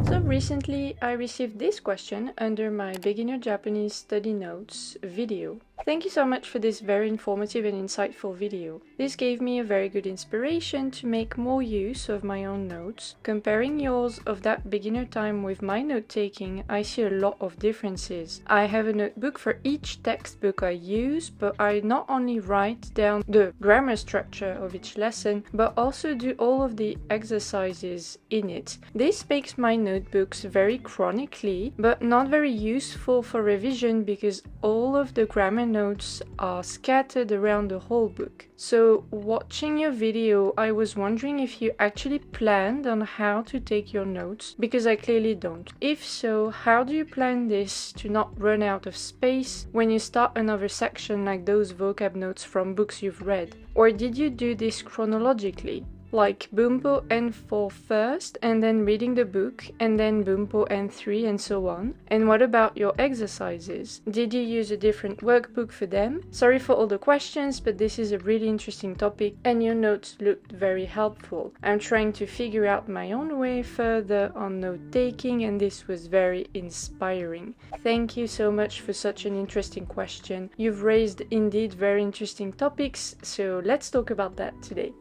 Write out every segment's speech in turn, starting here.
So recently I received this question under my beginner Japanese study notes video. Thank you so much for this very informative and insightful video. This gave me a very good inspiration to make more use of my own notes. Comparing yours of that beginner time with my note-taking, I see a lot of differences. I have a notebook for each textbook I use, but I not only write down the grammar structure of each lesson, but also do all of the exercises in it. This makes my notebooks very chronically, but not very useful for revision because all of the grammar notes are scattered around the whole book. So watching your video, I was wondering if you actually planned on how to take your notes, because I clearly don't. If so, how do you plan this to not run out of space when you start another section like those vocab notes from books you've read? Or did you do this chronologically? Like Bunpo N4 first, and then reading the book, and then Bunpo N3 and so on? And what about your exercises? Did you use a different workbook for them? Sorry for all the questions, but this is a really interesting topic and your notes looked very helpful. I'm trying to figure out my own way further on note-taking and this was very inspiring. Thank you so much for such an interesting question. You've raised indeed very interesting topics, so let's talk about that today.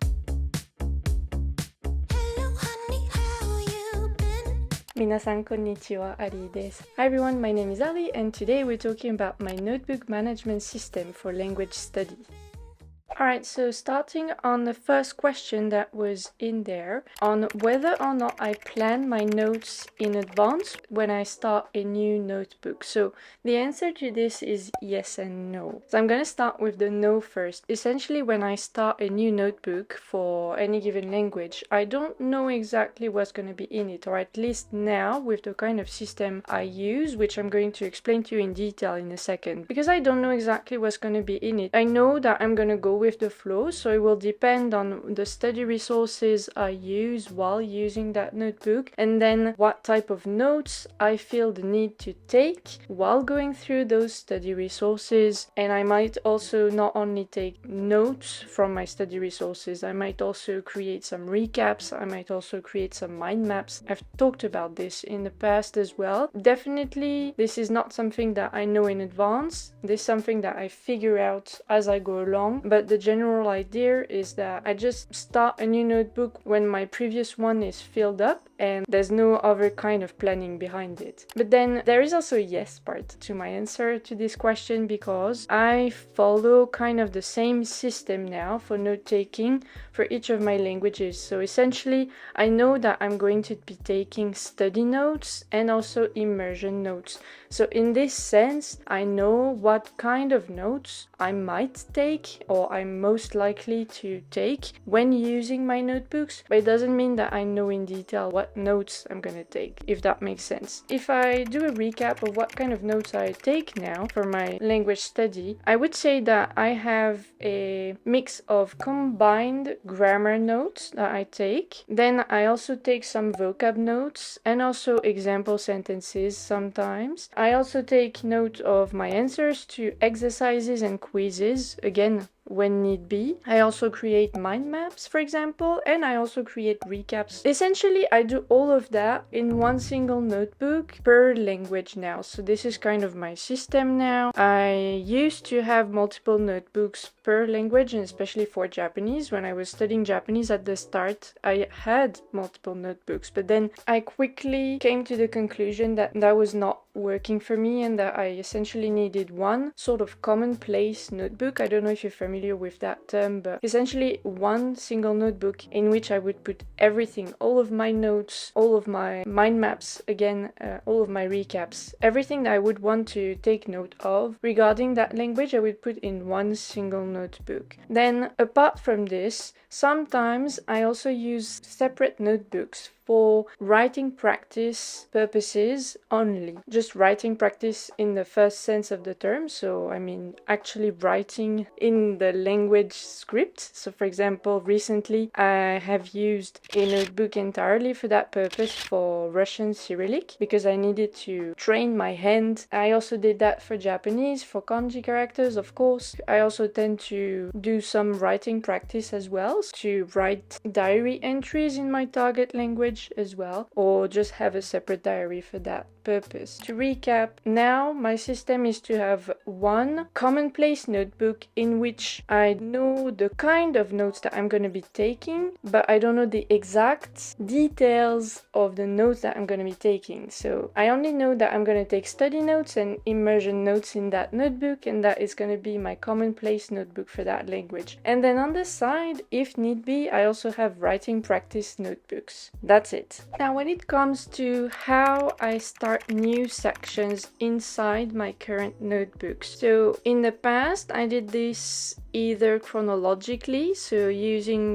Minasan konnichiwa, Ari desu. Hi everyone, my name is Ali and today we're talking about my notebook management system for language study. Alright, so starting on the first question that was in there, on whether or not I plan my notes in advance when I start a new notebook. So the answer to this is yes and no. So I'm going to start with the no first. Essentially, when I start a new notebook for any given language, I don't know exactly what's going to be in it, or at least now with the kind of system I use, which I'm going to explain to you in detail in a second, because I don't know exactly what's going to be in it. I know that I'm going to go with the flow, so it will depend on the study resources I use while using that notebook, and then what type of notes I feel the need to take while going through those study resources. And I might also not only take notes from my study resources, I might also create some recaps, I might also create some mind maps. I've talked about this in the past as well. Definitely this is not something that I know in advance, this is something that I figure out as I go along, but the general idea is that I just start a new notebook when my previous one is filled up and there's no other kind of planning behind it. But then there is also a yes part to my answer to this question, because I follow kind of the same system now for note-taking for each of my languages. So essentially I know that I'm going to be taking study notes and also immersion notes. So in this sense, I know what kind of notes I might take or I'm most likely to take when using my notebooks, but it doesn't mean that I know in detail what notes I'm gonna take, if that makes sense. If I do a recap of what kind of notes I take now for my language study, I would say that I have a mix of combined grammar notes that I take. Then I also take some vocab notes and also example sentences sometimes. I also take note of my answers to exercises and quizzes, again, when need be. I also create mind maps, for example, and I also create recaps. Essentially, I do all of that in one single notebook per language now. So this is kind of my system now. I used to have multiple notebooks per language, and especially for Japanese. When I was studying Japanese at the start, I had multiple notebooks, but then I quickly came to the conclusion that that was not working for me and that I essentially needed one sort of commonplace notebook. I don't know if you're familiar with that term, but essentially one single notebook in which I would put everything, all of my notes, all of my mind maps, again, all of my recaps, everything that I would want to take note of regarding that language, I would put in one single notebook. Then apart from this, sometimes I also use separate notebooks for writing practice purposes only. Just writing practice in the first sense of the term, so I mean actually writing in the language script. So for example, recently I have used a notebook entirely for that purpose for Russian Cyrillic, because I needed to train my hand. I also did that for Japanese, for kanji characters, of course. I also tend to do some writing practice as well, to write diary entries in my target language language as well, or just have a separate diary for that purpose. To recap, now my system is to have one commonplace notebook in which I know the kind of notes that I'm going to be taking, but I don't know the exact details of the notes that I'm going to be taking. So I only know that I'm going to take study notes and immersion notes in that notebook, and that is going to be my commonplace notebook for that language. And then on the side, if need be, I also have writing practice notebooks. That's it. Now when it comes to how I start new sections inside my current notebooks. So in the past, I did this either chronologically, so using,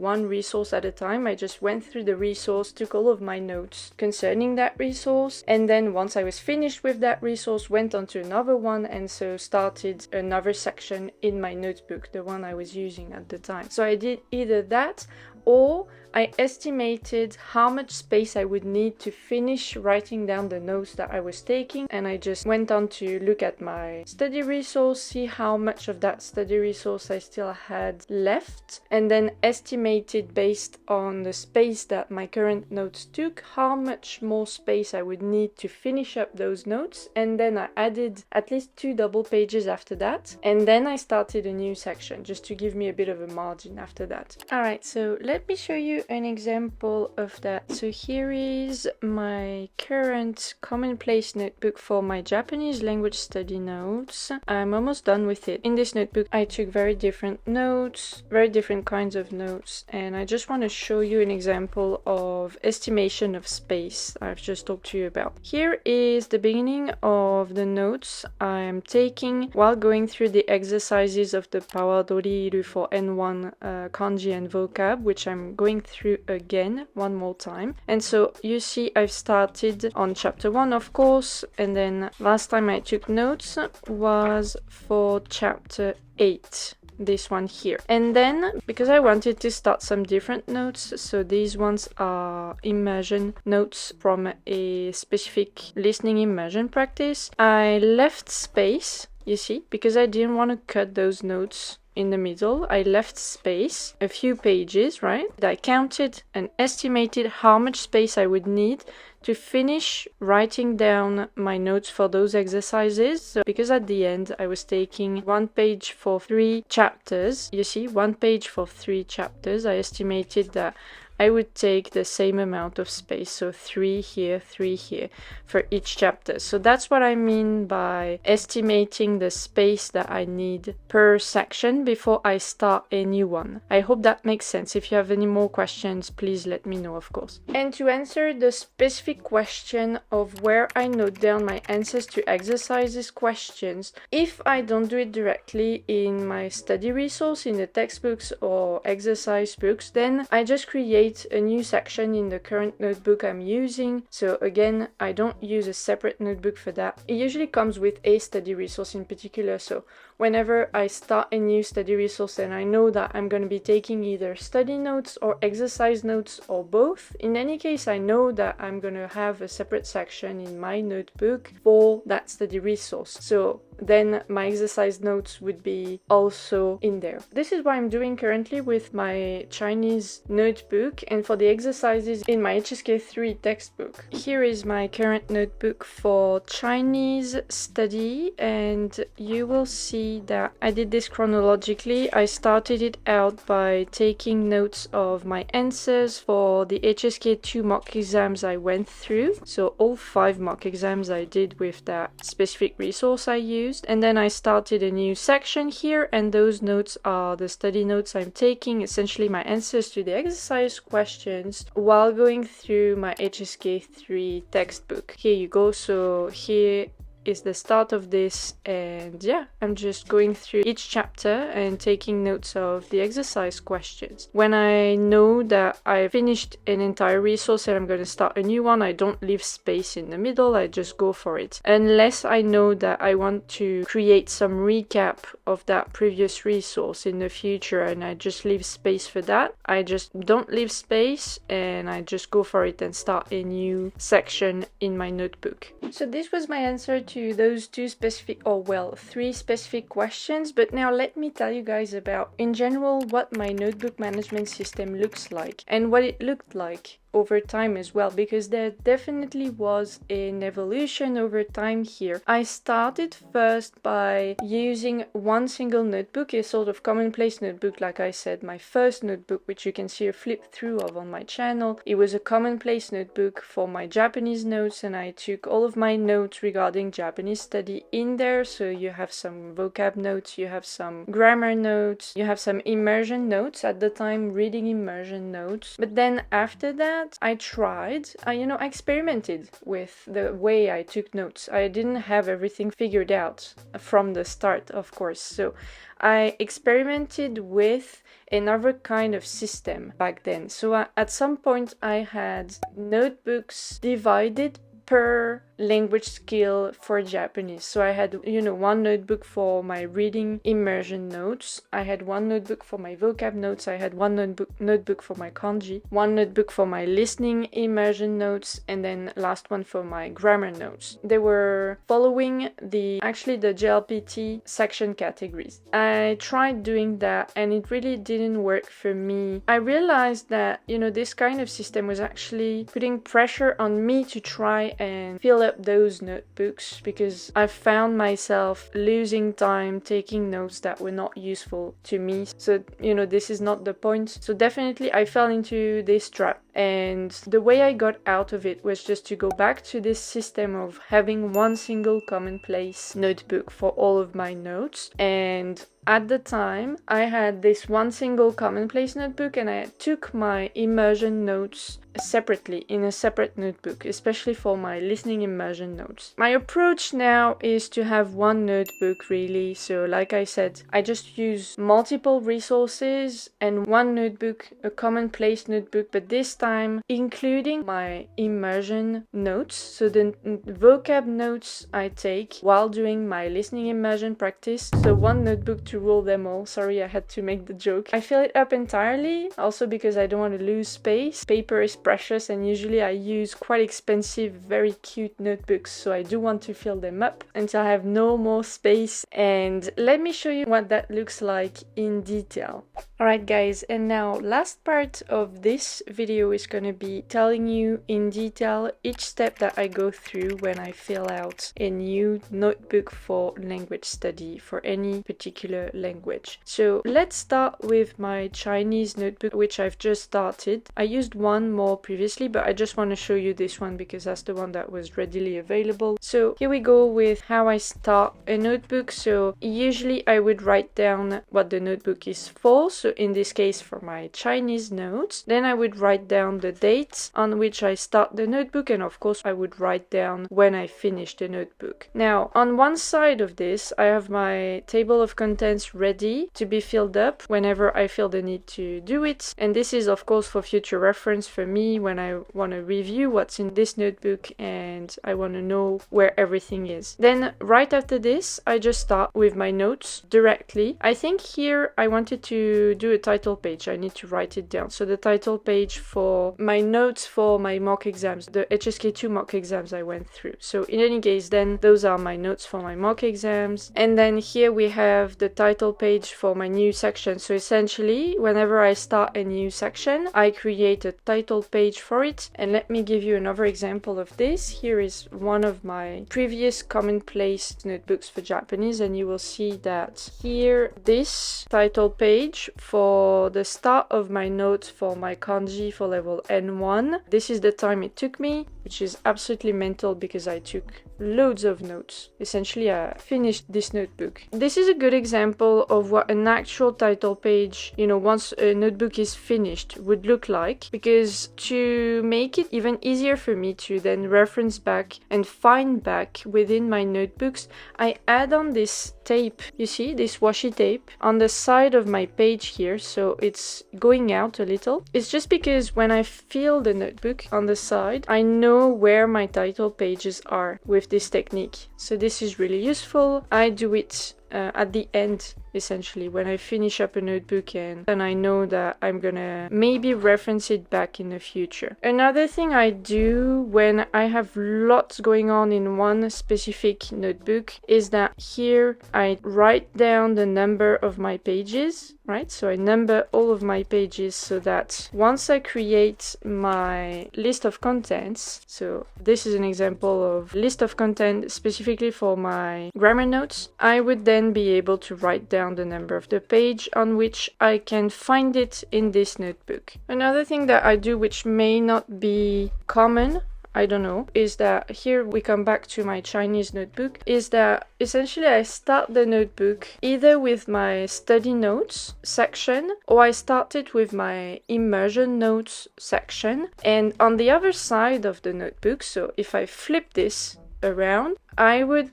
one resource at a time. I just went through the resource, took all of my notes concerning that resource, and then once I was finished with that resource, went on to another one, and so started another section in my notebook, the one I was using at the time. So I did either that, or I estimated how much space I would need to finish writing down the notes that I was taking, and I just went on to look at my study resource, see how much of that study resource I still had left, and then estimated based on the space that my current notes took, how much more space I would need to finish up those notes, and then I added at least 2 double pages after that, and then I started a new section just to give me a bit of a margin after that. Alright, so let me show you an example of that. So here is my current commonplace notebook for my Japanese language study notes. I'm almost done with it. In this notebook I took very different notes, very different kinds of notes, and I just want to show you an example of estimation of space I've just talked to you about. Here is the beginning of the notes I'm taking while going through the exercises of the Pawadoriru for N1 kanji and vocab, which I'm going through again one more time. And so you see I've started on chapter 1, of course, and then last time I took notes was for chapter 8, this one here. And then because I wanted to start some different notes, so these ones are immersion notes from a specific listening immersion practice, I left space, you see, because I didn't want to cut those notes in the middle. I left space, a few pages, right? I counted and estimated how much space I would need to finish writing down my notes for those exercises. So because at the end I was taking 1 page for 3 chapters, you see, 1 page for 3 chapters, I estimated that I would take the same amount of space, so 3 here, 3 here for each chapter. So that's what I mean by estimating the space that I need per section before I start a new one. I hope that makes sense. If you have any more questions, please let me know, of course. And to answer the specific question of where I note down my answers to exercises questions, if I don't do it directly in my study resource, in the textbooks or exercise books, then I just create a new section in the current notebook I'm using. So again, I don't use a separate notebook for that. It usually comes with a study resource in particular, so whenever I start a new study resource and I know that I'm going to be taking either study notes or exercise notes or both, in any case I know that I'm going to have a separate section in my notebook for that study resource. So then my exercise notes would be also in there. This is what I'm doing currently with my Chinese notebook and for the exercises in my HSK3 textbook. Here is my current notebook for Chinese study, and you will see that I did this chronologically. I started it out by taking notes of my answers for the HSK2 mock exams I went through. So all 5 mock exams I did with that specific resource I used. And then I started a new section here, and those notes are the study notes I'm taking, essentially my answers to the exercise questions while going through my HSK3 textbook. Here you go. So here is the start of this, and yeah, I'm just going through each chapter and taking notes of the exercise questions. When I know that I finished an entire resource and I'm going to start a new one, I don't leave space in the middle, I just go for it. Unless I know that I want to create some recap of that previous resource in the future and I just leave space for that, I just don't leave space and I just go for it and start a new section in my notebook. So this was my answer to those 2 specific, or well, 3 specific questions. But now let me tell you guys about, in general, what my notebook management system looks like and what it looked like over time as well, because there definitely was an evolution over time here. I started first by using one single notebook, a sort of commonplace notebook, like I said, my first notebook, which you can see a flip through of on my channel. It was a commonplace notebook for my Japanese notes, and I took all of my notes regarding Japanese study in there. So you have some vocab notes, you have some grammar notes, you have some immersion notes, at the time reading immersion notes. But then after that I tried, I experimented with the way I took notes. I didn't have everything figured out from the start, of course, so I experimented with another kind of system back then. So at some point I had notebooks divided per language skill for Japanese. So I had, one notebook for my reading immersion notes, I had one notebook for my vocab notes, I had one notebook for my kanji, one notebook for my listening immersion notes, and then last one for my grammar notes. They were following the JLPT section categories. I tried doing that and it really didn't work for me. I realized that, this kind of system was actually putting pressure on me to try and fill up those notebooks, because I found myself losing time taking notes that were not useful to me. So, this is not the point. So definitely I fell into this trap. And the way I got out of it was just to go back to this system of having one single commonplace notebook for all of my notes. And at the time, I had this one single commonplace notebook, and I took my immersion notes separately in a separate notebook, especially for my listening immersion notes. My approach now is to have one notebook, really. So like I said, I just use multiple resources and one notebook, a commonplace notebook, but this time including my immersion notes. So the vocab notes I take while doing my listening immersion practice. So one notebook to rule them all. Sorry, I had to make the joke. I fill it up entirely, also because I don't want to lose space. Paper is precious, and usually I use quite expensive, very cute notebooks, so I do want to fill them up until I have no more space. And let me show you what that looks like in detail. Alright guys, and now last part of this video is going to be telling you in detail each step that I go through when I fill out a new notebook for language study for any particular language. So let's start with my Chinese notebook, which I've just started. I used one more previously, but I just want to show you this one because that's the one that was readily available. So here we go with how I start a notebook. So usually I would write down what the notebook is for. So in this case for my Chinese notes, then I would write down the date on which I start the notebook, and of course I would write down when I finish the notebook. Now on one side of this I have my table of contents ready to be filled up whenever I feel the need to do it, and this is of course for future reference for me when I want to review what's in this notebook and I want to know where everything is. Then right after this I just start with my notes directly. I think here I wanted to do a title page. I need to write it down. So the title page for my notes for my mock exams, the HSK2 mock exams I went through. So in any case, then those are my notes for my mock exams. And then here we have the title page for my new section. So essentially, whenever I start a new section, I create a title page for it. And let me give you another example of this. Here is one of my previous commonplace notebooks for Japanese, and you will see that here, this title page for the start of my notes for my kanji for level N1. This is the time it took me, which is absolutely mental because I took loads of notes. Essentially, I finished this notebook. This is a good example of what an actual title page, once a notebook is finished, would look like, because to make it even easier for me to then reference back and find back within my notebooks, I add on this tape, you see, this washi tape on the side of my page here, so it's going out a little. It's just because when I fill the notebook on the side, I know where my title pages are with this technique. So this is really useful. I do it at the end essentially, when I finish up a notebook and I know that I'm gonna maybe reference it back in the future. Another thing I do when I have lots going on in one specific notebook is that here I write down the number of my pages, right? So I number all of my pages so that once I create my list of contents, so this is an example of list of content specifically for my grammar notes, I would then be able to write down the number of the page on which I can find it in this notebook. Another thing that I do, which may not be common, I don't know, is that here we come back to my Chinese notebook, is that essentially I start the notebook either with my study notes section or I start it with my immersion notes section. And on the other side of the notebook, so if I flip this around, I would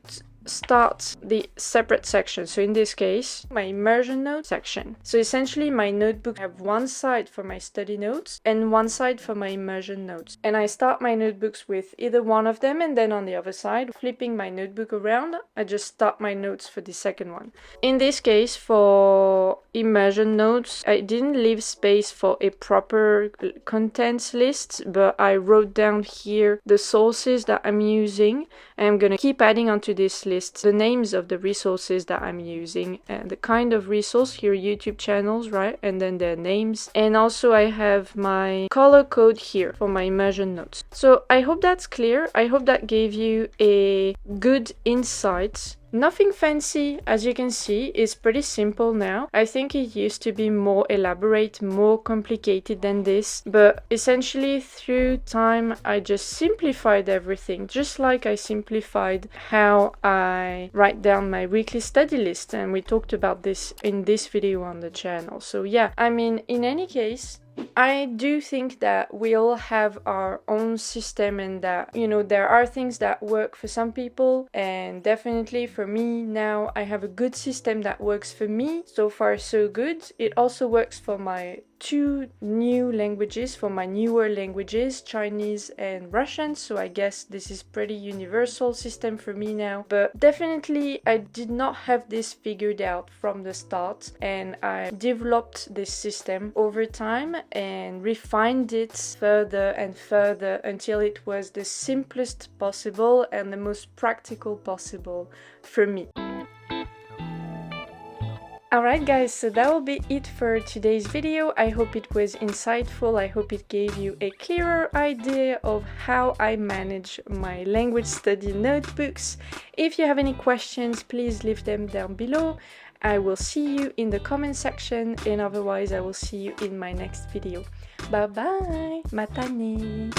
start the separate section. So in this case, my immersion notes section. So essentially my notebook have one side for my study notes and one side for my immersion notes. And I start my notebooks with either one of them, and then on the other side, flipping my notebook around, I just start my notes for the second one. In this case, for immersion notes, I didn't leave space for a proper contents list, but I wrote down here the sources that I'm using. I'm gonna keep adding onto this list the names of the resources that I'm using and the kind of resource, here YouTube channels, right? And then their names. And also I have my color code here for my immersion notes. So I hope that's clear. I hope that gave you a good insight. Nothing fancy, as you can see. It's pretty simple now. I think it used to be more elaborate, more complicated than this, but essentially through time I just simplified everything, just like I simplified how I write down my weekly study list, and we talked about this in this video on the channel. So yeah, I mean, in any case, I do think that we all have our own system, and that, you know, there are things that work for some people, and definitely for me now I have a good system that works for me. So far so good. It also works for my two new languages, for my newer languages, Chinese and Russian, so I guess this is pretty universal system for me now. But definitely I did not have this figured out from the start, and I developed this system over time and refined it further and further until it was the simplest possible and the most practical possible for me. Alright guys, so that will be it for today's video. I hope it was insightful. I hope it gave you a clearer idea of how I manage my language study notebooks. If you have any questions, please leave them down below. I will see you in the comment section, and otherwise I will see you in my next video. Bye bye! Matane!